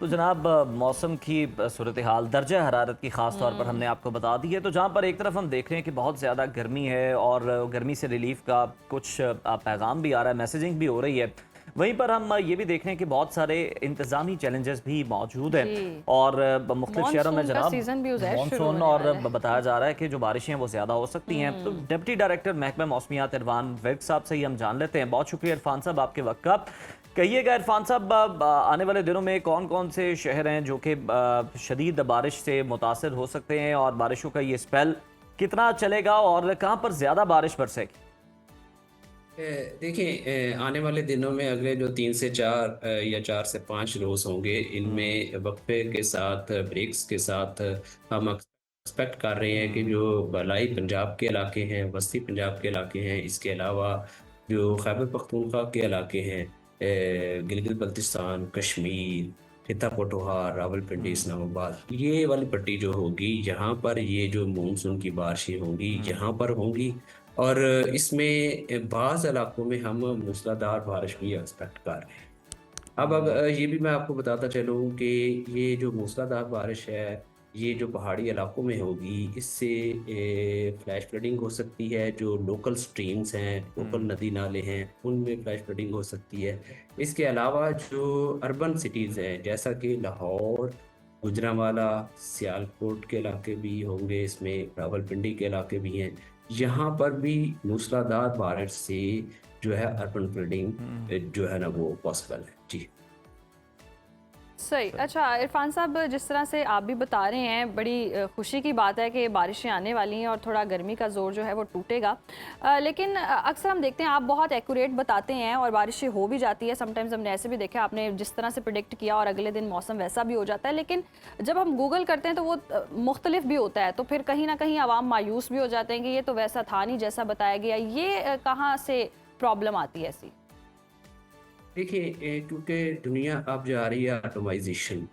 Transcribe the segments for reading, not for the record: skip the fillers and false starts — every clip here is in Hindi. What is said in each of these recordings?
तो जनाब मौसम की सूरत हाल दर्जा हरारत की ख़ास तौर पर हमने आपको बता दी है। तो जहाँ पर एक तरफ हम देख रहे हैं कि बहुत ज़्यादा गर्मी है और गर्मी से रिलीफ का कुछ पैगाम भी आ रहा है, मैसेजिंग भी हो रही है। वहीं पर हम ये भी देख रहे हैं कि बहुत सारे इंतज़ामी चैलेंजेस भी मौजूद हैं जी। और मुख्तलिफ शहरों में मॉनसून का जनाब सीजन भी उज़ैर शुरू मानसून होने और वाला है। बताया जा रहा है कि जो बारिशें हैं वो ज़्यादा हो सकती हैं। तो हम्म। डिप्टी डायरेक्टर महकमा मौसमियात इरफान विर्क साहब से ही हम जान लेते हैं। बहुत शुक्रिया इरफान साहब आपके वक्त का। कहिएगा इरफान साहब, आने वाले दिनों में कौन कौन से शहर हैं जो कि शदीद बारिश से मुतासर हो सकते हैं और बारिशों का ये स्पेल कितना चलेगा और कहाँ पर ज़्यादा बारिश बरसेगी? देखिए, आने वाले दिनों में अगले जो 3 से 4 या 4 से 5 रोज होंगे, हम्म। इनमें वक्फे के साथ ब्रेक्स के साथ हम एक्सपेक्ट कर रहे हैं कि हम्म। जो बलाई पंजाब के इलाके हैं, वस्ती पंजाब के इलाके हैं, इसके अलावा जो खैबर पख्तूनख्वा के इलाके हैं, गिलगित बल्तिस्तान, कश्मीर, खिता पटोहार, रावलपिंडी, हम्म। इस्लामाबाद, ये वाली पट्टी जो होगी, यहाँ पर ये जो मानसून की बारिशें होंगी हम्म। यहाँ पर होंगी। और इसमें बाज़ इलाकों में हम मूसलाधार बारिश भी एक्सपेक्ट कर रहे हैं। अब हम्म। ये भी मैं आपको बताता चलूँ कि ये जो मूसलाधार बारिश है, ये जो पहाड़ी इलाकों में होगी, इससे फ्लैश फ्लडिंग हो सकती है। जो लोकल स्ट्रीम्स हैं, लोकल हम्म। नदी नाले हैं, उनमें फ्लैश फ्लडिंग हो सकती है। इसके अलावा जो अर्बन सिटीज़ हैं, जैसा कि लाहौर, गुजरांवाला, सियालकोट के इलाके भी होंगे, इसमें रावलपिंडी के इलाके भी हैं। यहाँ पर भी मूसलाधार बारिश से जो है अर्बन हम्म। फ्लडिंग जो है ना वो पॉसिबल है जी। सही। अच्छा इरफान साहब, जिस तरह से आप भी बता रहे हैं, बड़ी खुशी की बात है कि बारिशें आने वाली हैं और थोड़ा गर्मी का जोर जो है वो टूटेगा। लेकिन अक्सर हम देखते हैं आप बहुत एक्यूरेट बताते हैं और बारिशें हो भी जाती है। समटाइम्स हमने ऐसे भी देखा, आपने जिस तरह से प्रिडिक्ट किया और अगले दिन मौसम वैसा भी हो जाता है। लेकिन जब हम गूगल करते हैं तो वो मुख्तलिफ भी होता है, तो फिर कहीं ना कहीं आवाम मायूस भी हो जाते हैं कि ये तो वैसा था नहीं जैसा बताया गया। ये कहाँ से प्रॉब्लम आती है ऐसी? देखिए, क्योंकि दुनिया अब जा रही है ऑटोमाइजेशन।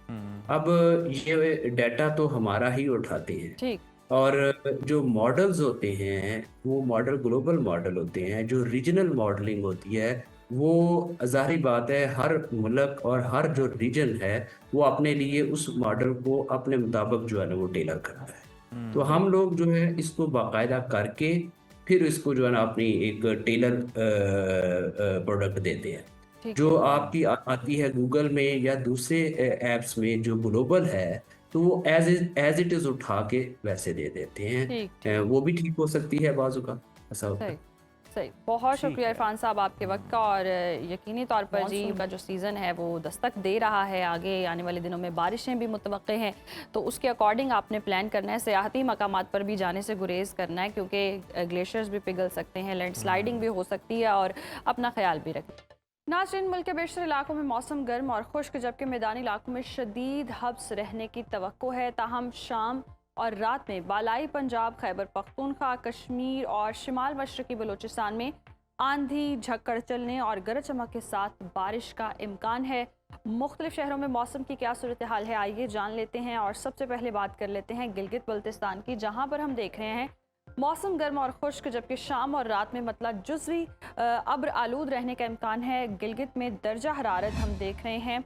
हम्म। अब ये डाटा तो हमारा ही उठाते हैं। ठीक। और जो मॉडल्स होते हैं वो मॉडल ग्लोबल मॉडल होते हैं। जो रीजनल मॉडलिंग होती है वो ज़ाहिर बात है, हर मुल्क और हर जो रीजन है वो अपने लिए उस मॉडल को अपने मुताबिक जो है ना वो टेलर करता है। तो हम्म। ठीक। हम लोग जो है इसको बाकायदा करके फिर इसको जो है ना अपनी एक टेलर प्रोडक्ट देते हैं। ठीक जो है। आपकी आती है गूगल में या दूसरे ऐप्स में जो ग्लोबल है, तो वो एज इट इज़ उठा के वैसे दे देते हैं। ठीक। ठीक। वो भी ठीक हो सकती है बाजू का, ऐसा होता सही। है। सही। बहुत ठीक शुक्रिया है। इरफान साहब आपके वक्त का। और यकीनी तौर पर जी मानसून का जो सीज़न है वो दस्तक दे रहा है। आगे आने वाले दिनों में बारिशें भी मुतवक्के हैं, तो उसके अकॉर्डिंग आपने प्लान करना है। सियाहती मकामात पर भी जाने से गुरेज करना है, क्योंकि ग्लेशियर्स भी पिघल सकते हैं, लैंडस्लाइडिंग भी हो सकती है, और अपना ख्याल भी रखें। नाज़रीन, मुल्क के बेशतर इलाकों में मौसम गर्म और खुश्क, जबकि मैदानी इलाकों में शदीद हब्स रहने की तवक्को है। ताहम शाम और रात में बालाई पंजाब, खैबर पख्तूनख्वा, कश्मीर और शिमाल मशरकी बलूचिस्तान में आंधी, झक्कड़ चलने और गरज चमक के साथ बारिश का इम्कान है। मुख्तलिफ शहरों में मौसम की क्या सूरत हाल है, आइए जान लेते हैं। और सबसे पहले बात कर लेते हैं गिलगित बल्तिस्तान की, जहां पर हम देख रहे हैं मौसम गर्म और खुश्क, जबकि शाम और रात में मतलब जुज़वी अब्र आलूद रहने का इम्कान है। गिलगित में दर्जा हरारत हम देख रहे हैं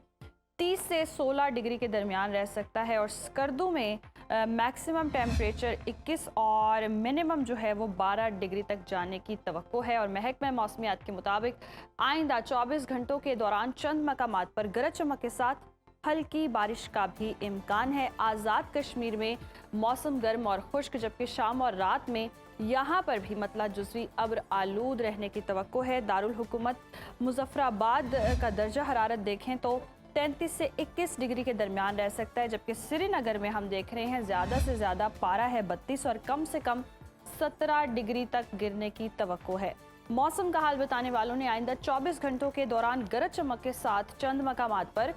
30 से 16 डिग्री के दरमियान रह सकता है, और स्कर्दू में मैक्सिमम टेम्परेचर 21 और मिनिमम जो है वो 12 डिग्री तक जाने की तवक्को है। और महकमा मौसमियात के मुताबिक आइंदा 24 घंटों के दौरान चंद मकामात पर गरज चमक के साथ हल्की बारिश का भी इम्कान है। आज़ाद कश्मीर में मौसम गर्म और खुश्क, जबकि शाम और रात में यहाँ पर भी मतलब जुज़वी अब्र आलूद रहने की तवक्को है। दारुल हुकूमत मुजफ्फराबाद का दर्जा हरारत देखें तो 33 से 21 डिग्री के दरमियान रह सकता है, जबकि श्रीनगर में हम देख रहे हैं ज़्यादा से ज़्यादा पारा है 32 और कम से कम 17 डिग्री तक गिरने की तवक्को है। मौसम का हाल बताने वालों ने आइंदा 24 घंटों के दौरान गरज चमक के साथ चंद मकामात पर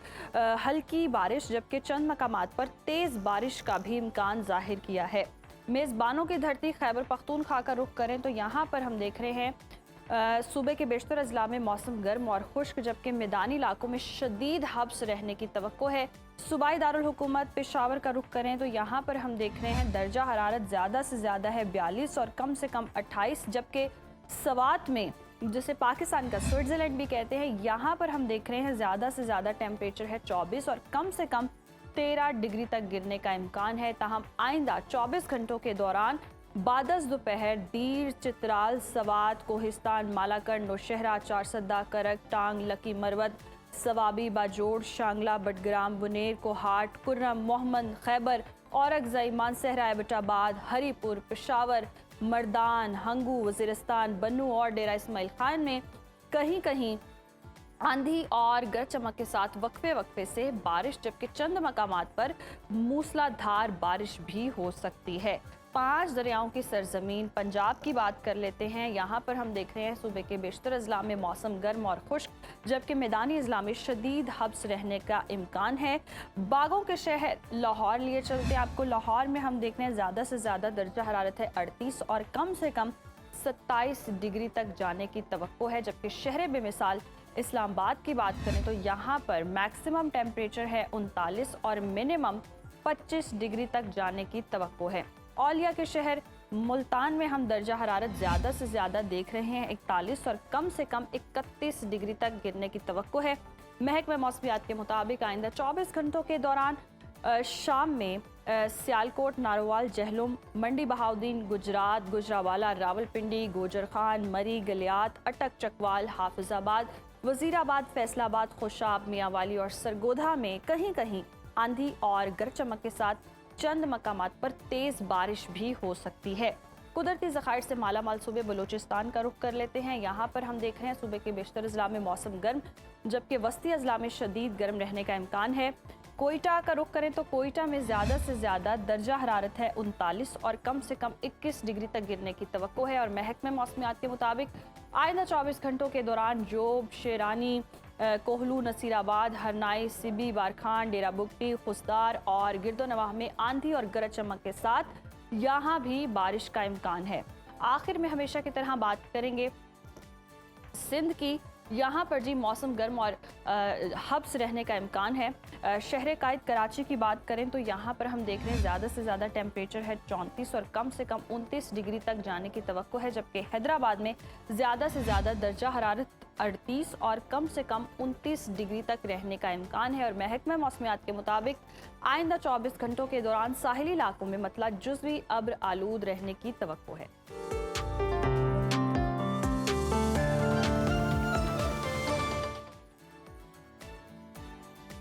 हल्की बारिश, जबकि चंद मकामात पर तेज़ बारिश का भी इम्कान जाहिर किया है। मेज़बानों की धरती खैबर पख्तूनख्वा का रुख करें तो यहाँ पर हम देख रहे हैं सूबे के बेशतर अजला में मौसम गर्म और खुश्क, जबकि मैदानी इलाकों में शदीद हब्स रहने की तवक्को है। सूबाई दारुल हुकूमत पेशावर का रुख करें तो यहाँ पर हम देख रहे हैं दर्जा हरारत ज़्यादा से ज़्यादा है 42 और कम से कम 28, जबकि सवात में जिसे पाकिस्तान का स्विट्ज़रलैंड भी कहते हैं, यहाँ पर हम देख रहे हैं ज़्यादा से ज़्यादा टेम्परेचर है 24 और कम से कम 13 डिग्री तक गिरने का इम्कान है। ताहम आइंदा 24 घंटों के दौरान बादस दोपहर दीर, चित्राल, सवात, कोहिस्तान, मालाकंड, नौशहरा, चारसद्दा, करक, टांग, लकी मरवत, सवाबी, बाजोड़, शांगला, बडग्राम, बुनेर, कोहाट, कुर्रम, मोहम्मद, खैबर, औरकजई, मानसहरा, एबटाबाद, हरीपुर, पेशावर, मर्दान, हंगू, वजीरिस्तान, बन्नू और डेरा इस्माइल खान में कहीं कहीं आंधी और गरज चमक के साथ वक्फे वक्फे से बारिश, जबकि चंद मकामात पर मूसलाधार बारिश भी हो सकती है। 5 दरियाओं की सरजमीन पंजाब की बात कर लेते हैं। यहाँ पर हम देख रहे हैं सूबे के बेशतर अजला में मौसम गर्म और खुश्क, जबकि मैदानी अजला में शदीद हब्स रहने का इम्कान है। बागों के शहर लाहौर लिए चलते हैं आपको। लाहौर में हम देख रहे हैं ज़्यादा से ज़्यादा दर्जा हरारत है 38 और कम से कम 27 डिग्री तक जाने की तवक्को है। जबकि शहर बेमिसाल इस्लामाबाद की बात करें तो यहाँ पर मैक्सिमम टेम्परेचर है 39 और मिनिमम 25 डिग्री तक जाने की तवक्को है। औलिया के शहर मुल्तान में हम दर्जा हरारत ज़्यादा से ज़्यादा देख रहे हैं 41 और कम से कम 31 डिग्री तक गिरने की तवक्को है। महकमा मौसमियात के मुताबिक आइंदा 24 घंटों के दौरान शाम में सियालकोट, नारोवाल, जहलुम, मंडी बहाउद्दीन, गुजरात, गुजरावाला, रावलपिंडी, गोजर खान, मरी, गलियात, अटक, चकवाल, हाफिजाबाद, वजीराबाद, फैसलाबाद, खुशाब, मियांवाली और सरगोधा में कहीं कहीं आंधी और गरज चमक के साथ चंद मकामात पर तेज बारिश भी हो सकती है। कुदरती ज़खायर से माला माल सूबे बलूचिस्तान का रुख कर लेते हैं। यहाँ पर हम देख रहे हैं सूबे के बेशतर अजला में मौसम गर्म, जबकि वस्ती अजला में शदीद गर्म रहने का इम्कान है। कोयटा का रुख करें तो कोयटा में ज़्यादा से ज़्यादा दर्जा हरारत है 39 और कम से कम 21 डिग्री तक गिरने की तवक्को है। और महकमे मौसमियात के मुताबिक आइंदा 24 घंटों के दौरान जोब, शेरानी, कोहलू, नसीराबाद, हरनाई, सिबी, बारखान, डेरा बुगटी, खुसदार और गिरदोनवाह में आंधी और गरज चमक के साथ यहाँ भी बारिश का इम्कान है। आखिर में हमेशा की तरह बात करेंगे सिंध की। यहाँ पर जी मौसम गर्म और हब्स रहने का इम्कान है। शहर कायद कराची की बात करें तो यहाँ पर हम देख रहे हैं ज़्यादा से ज़्यादा टेम्परेचर है 34 और कम से कम 29 डिग्री तक जाने की तवक्को है। जबकि हैदराबाद में ज़्यादा से ज़्यादा दर्जा हरारत 38 और कम से कम 29 डिग्री तक रहने का इम्कान है। और महकमा मौसमियात के मुताबिक आइंदा 24 घंटों के दौरान साहिली इलाकों में मतला जुज़वी अब्र आलूद रहने की तवक्को है।